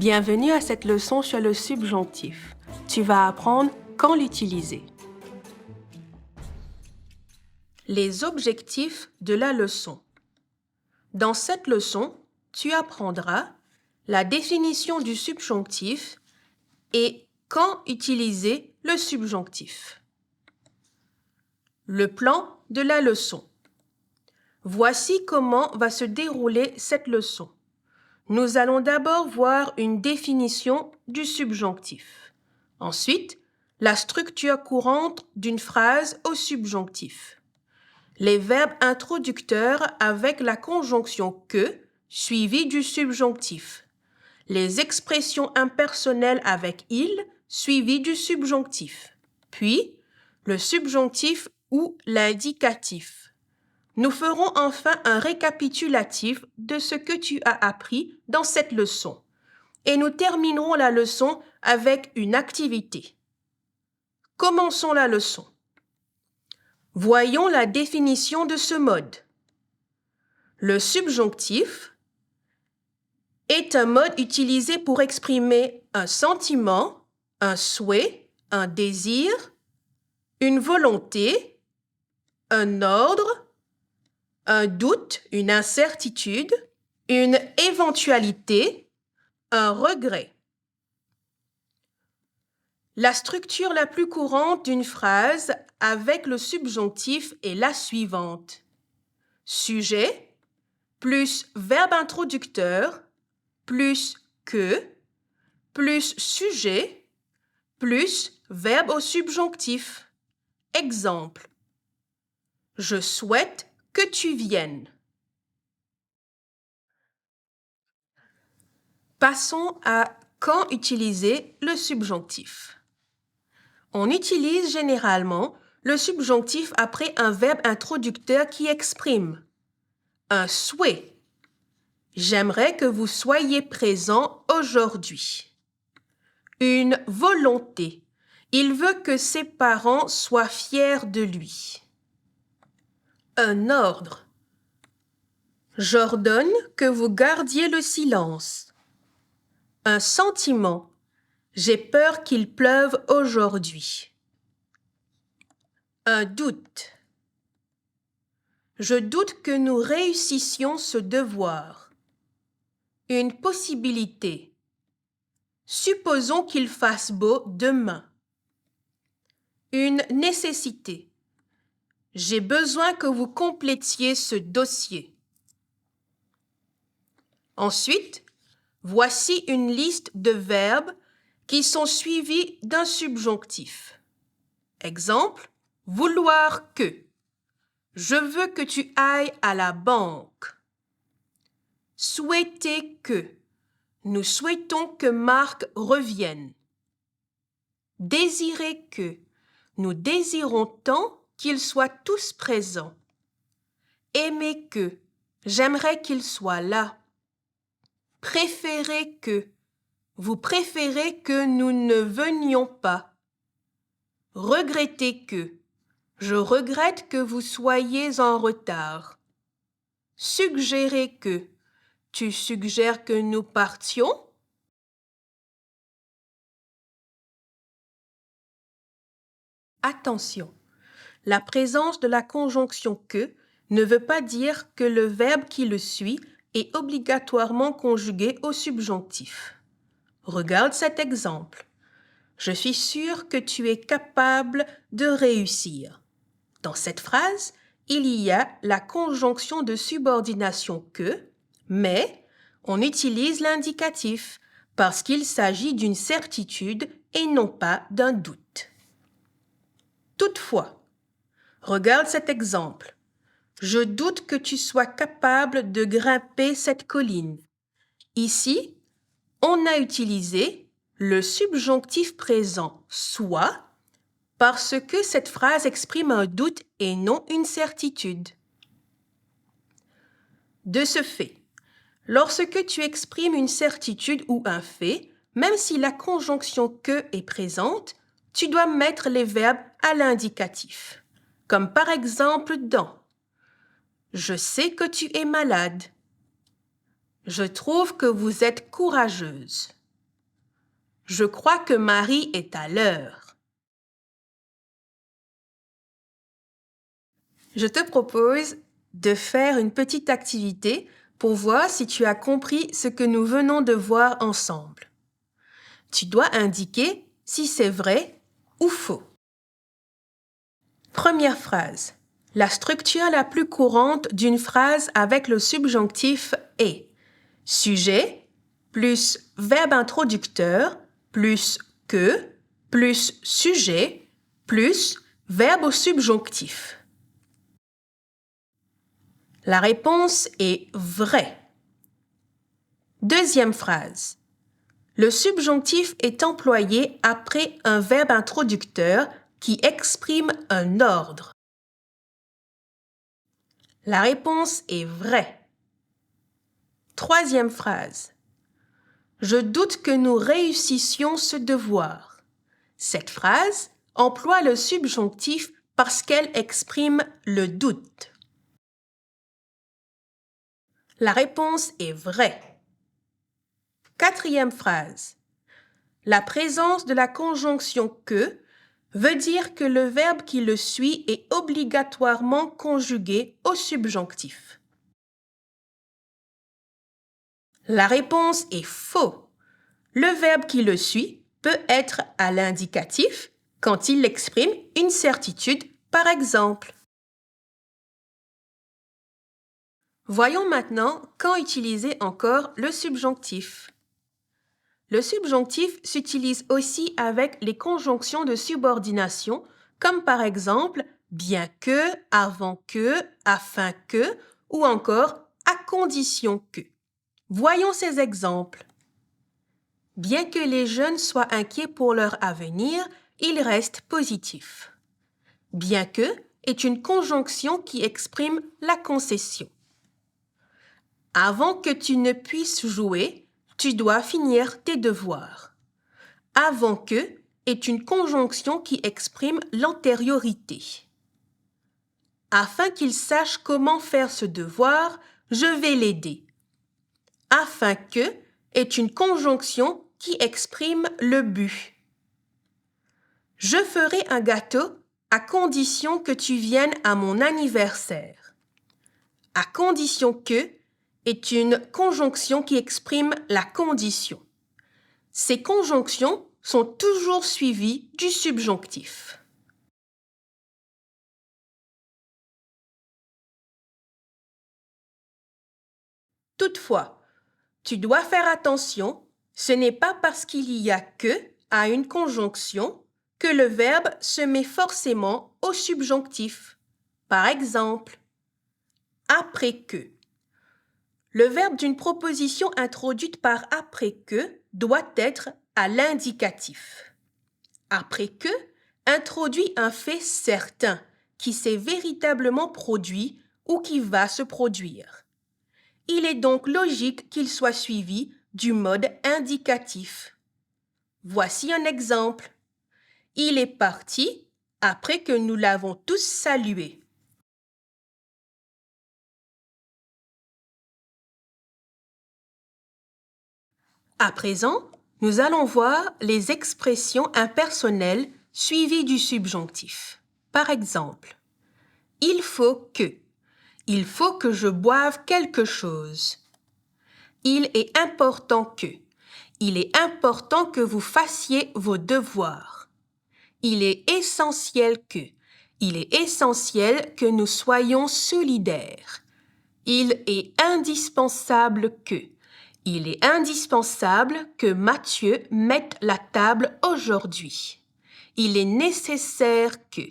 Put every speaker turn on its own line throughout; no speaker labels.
Bienvenue à cette leçon sur le subjonctif. Tu vas apprendre quand l'utiliser. Les objectifs de la leçon. Dans cette leçon, tu apprendras la définition du subjonctif et quand utiliser le subjonctif. Le plan de la leçon. Voici comment va se dérouler cette leçon. Nous allons d'abord voir une définition du subjonctif. Ensuite, la structure courante d'une phrase au subjonctif. Les verbes introducteurs avec la conjonction que suivie du subjonctif. Les expressions impersonnelles avec il suivies du subjonctif. Puis, le subjonctif ou l'indicatif. Nous ferons enfin un récapitulatif de ce que tu as appris dans cette leçon. Et nous terminerons la leçon avec une activité. Commençons la leçon. Voyons la définition de ce mode. Le subjonctif est un mode utilisé pour exprimer un sentiment, un souhait, un désir, une volonté, un ordre, un doute, une incertitude, une éventualité, un regret. La structure la plus courante d'une phrase avec le subjonctif est la suivante. Sujet plus verbe introducteur plus que plus sujet plus verbe au subjonctif. Exemple. Je souhaite que tu viennes. Passons à quand utiliser le subjonctif. On utilise généralement le subjonctif après un verbe introducteur qui exprime un souhait. J'aimerais que vous soyez présent aujourd'hui. Une volonté. Il veut que ses parents soient fiers de lui. Un ordre. J'ordonne que vous gardiez le silence. Un sentiment. J'ai peur qu'il pleuve aujourd'hui. Un doute. Je doute que nous réussissions ce devoir. Une possibilité. Supposons qu'il fasse beau demain. Une nécessité. J'ai besoin que vous complétiez ce dossier. Ensuite, voici une liste de verbes qui sont suivis d'un subjonctif. Exemple, vouloir que. Je veux que tu ailles à la banque. Souhaiter que. Nous souhaitons que Marc revienne. Désirer que. Nous désirons tant qu'ils soient tous présents. Aimer que. J'aimerais qu'ils soient là. Préférer que. Vous préférez que nous ne venions pas. Regretter que. Je regrette que vous soyez en retard. Suggérer que. Tu suggères que nous partions? Attention, la présence de la conjonction que ne veut pas dire que le verbe qui le suit est obligatoirement conjugué au subjonctif. Regarde cet exemple. Je suis sûre que tu es capable de réussir. Dans cette phrase, il y a la conjonction de subordination que, mais on utilise l'indicatif parce qu'il s'agit d'une certitude et non pas d'un doute. Toutefois, regarde cet exemple. Je doute que tu sois capable de grimper cette colline. Ici, on a utilisé le subjonctif présent soit parce que cette phrase exprime un doute et non une certitude. De ce fait, lorsque tu exprimes une certitude ou un fait, même si la conjonction que est présente, tu dois mettre les verbes à l'indicatif. Comme par exemple dans « Je sais que tu es malade ». « Je trouve que vous êtes courageuse ». Je crois que Marie est à l'heure. Je te propose de faire une petite activité pour voir si tu as compris ce que nous venons de voir ensemble. Tu dois indiquer si c'est vrai ou faux. Première phrase. La structure la plus courante d'une phrase avec le subjonctif est sujet plus verbe introducteur plus que plus sujet plus verbe au subjonctif. La réponse est vraie. Deuxième phrase. Le subjonctif est employé après un verbe introducteur qui exprime un ordre. La réponse est vraie. Troisième phrase. Je doute que nous réussissions ce devoir. Cette phrase emploie le subjonctif parce qu'elle exprime le doute. La réponse est vraie. Quatrième phrase. La présence de la conjonction que veut dire que le verbe qui le suit est obligatoirement conjugué au subjonctif. La réponse est faux. Le verbe qui le suit peut être à l'indicatif quand il exprime une certitude, par exemple. Voyons maintenant quand utiliser encore le subjonctif. Le subjonctif s'utilise aussi avec les conjonctions de subordination, comme par exemple bien que, avant que, afin que, ou encore à condition que. Voyons ces exemples. Bien que les jeunes soient inquiets pour leur avenir, ils restent positifs. Bien que est une conjonction qui exprime la concession. Avant que tu ne puisses jouer, tu dois finir tes devoirs. Avant que est une conjonction qui exprime l'antériorité. Afin qu'il sache comment faire ce devoir, je vais l'aider. Afin que est une conjonction qui exprime le but. Je ferai un gâteau à condition que tu viennes à mon anniversaire. À condition que est une conjonction qui exprime la condition. Ces conjonctions sont toujours suivies du subjonctif. Toutefois, tu dois faire attention, ce n'est pas parce qu'il y a que à une conjonction que le verbe se met forcément au subjonctif. Par exemple, après que. Le verbe d'une proposition introduite par après que doit être à l'indicatif. Après que introduit un fait certain qui s'est véritablement produit ou qui va se produire. Il est donc logique qu'il soit suivi du mode indicatif. Voici un exemple. Il est parti après que nous l'avons tous salué. À présent, nous allons voir les expressions impersonnelles suivies du subjonctif. Par exemple, il faut que. Il faut que je boive quelque chose. Il est important que. Il est important que vous fassiez vos devoirs. Il est essentiel que. Il est essentiel que nous soyons solidaires. Il est indispensable que. Il est indispensable que Mathieu mette la table aujourd'hui. Il est nécessaire que.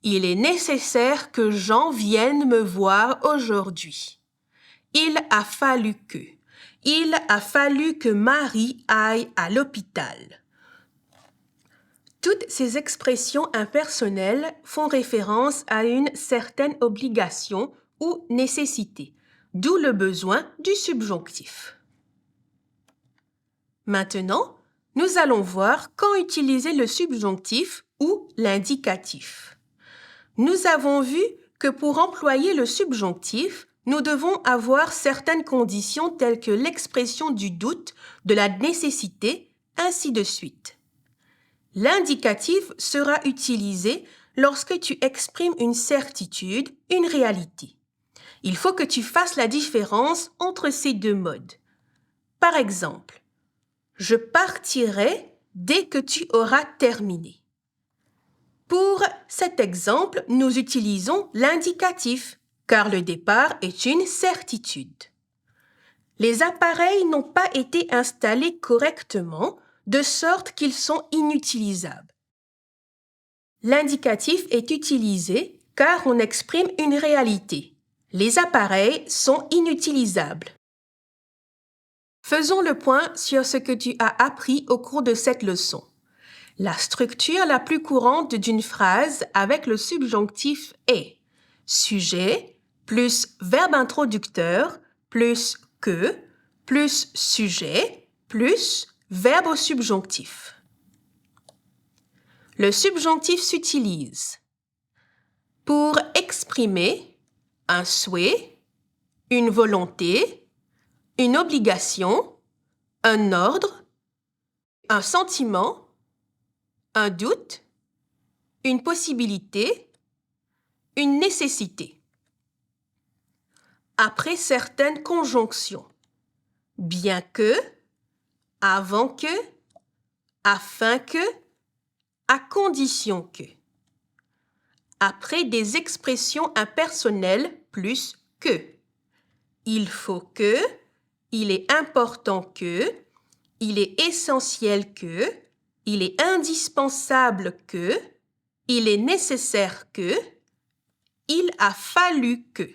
Il est nécessaire que Jean vienne me voir aujourd'hui. Il a fallu que. Il a fallu que Marie aille à l'hôpital. Toutes ces expressions impersonnelles font référence à une certaine obligation ou nécessité, d'où le besoin du subjonctif. Maintenant, nous allons voir quand utiliser le subjonctif ou l'indicatif. Nous avons vu que pour employer le subjonctif, nous devons avoir certaines conditions telles que l'expression du doute, de la nécessité ainsi de suite. L'indicatif sera utilisé lorsque tu exprimes une certitude, une réalité. Il faut que tu fasses la différence entre ces deux modes. Par exemple, je partirai dès que tu auras terminé. Pour cet exemple, nous utilisons l'indicatif, car le départ est une certitude. Les appareils n'ont pas été installés correctement, de sorte qu'ils sont inutilisables. L'indicatif est utilisé car on exprime une réalité. Les appareils sont inutilisables. Faisons le point sur ce que tu as appris au cours de cette leçon. La structure la plus courante d'une phrase avec le subjonctif est sujet plus verbe introducteur plus que plus sujet plus verbe au subjonctif. Le subjonctif s'utilise pour exprimer un souhait, une volonté, une obligation, un ordre, un sentiment, un doute, une possibilité, une nécessité. Après certaines conjonctions, bien que, avant que, afin que, à condition que. Après des expressions impersonnelles plus que. Il faut que, il est important que, il est essentiel que, il est indispensable que, il est nécessaire que, il a fallu que.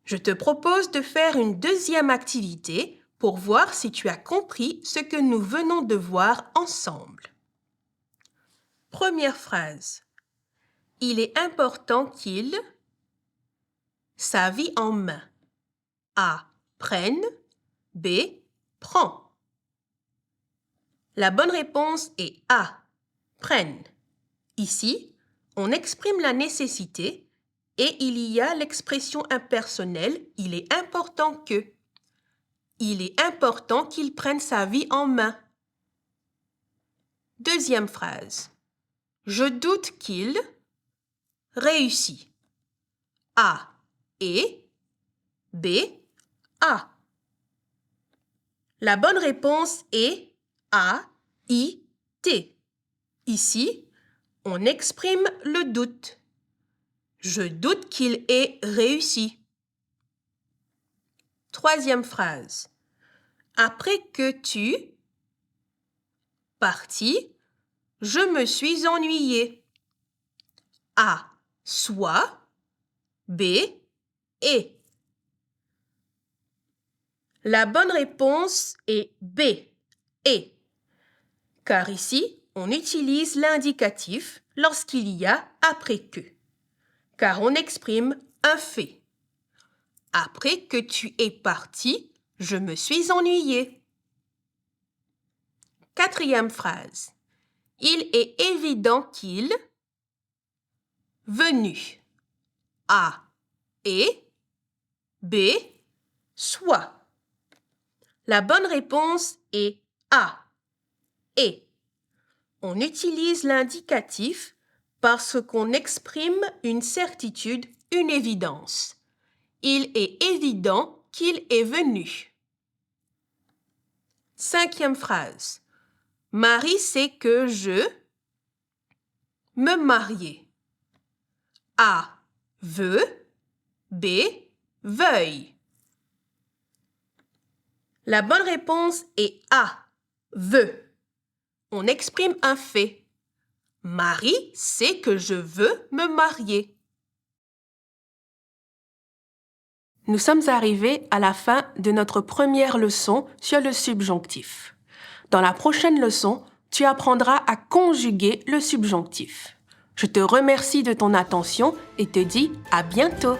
Je te propose de faire une deuxième activité pour voir si tu as compris ce que nous venons de voir ensemble. Première phrase. Il est important qu'il sa vie en main. A. Prenne. B. Prend. La bonne réponse est A. Prenne. Ici, on exprime la nécessité et il y a l'expression impersonnelle « il est important que ». Il est important qu'il prenne sa vie en main. Deuxième phrase. Je doute qu'il réussit. A. Et. B. A. La bonne réponse est A. I. T. Ici, on exprime le doute. Je doute qu'il ait réussi. Troisième phrase. Après que tu partis, je me suis ennuyée. A. Soit. B. Et. La bonne réponse est B. Et. Car ici, on utilise l'indicatif lorsqu'il y a après que. Car on exprime un fait. Après que tu es parti, je me suis ennuyée. Quatrième phrase. Il est évident qu'il venu. A. Et. B. Soit. La bonne réponse est A. Et. On utilise l'indicatif parce qu'on exprime une certitude, une évidence. Il est évident qu'il est venu. Cinquième phrase. Marie sait que je me marier. A. Veut. B. Veuille. La bonne réponse est A. Veut. On exprime un fait. Marie sait que je veux me marier. Nous sommes arrivés à la fin de notre première leçon sur le subjonctif. Dans la prochaine leçon, tu apprendras à conjuguer le subjonctif. Je te remercie de ton attention et te dis à bientôt.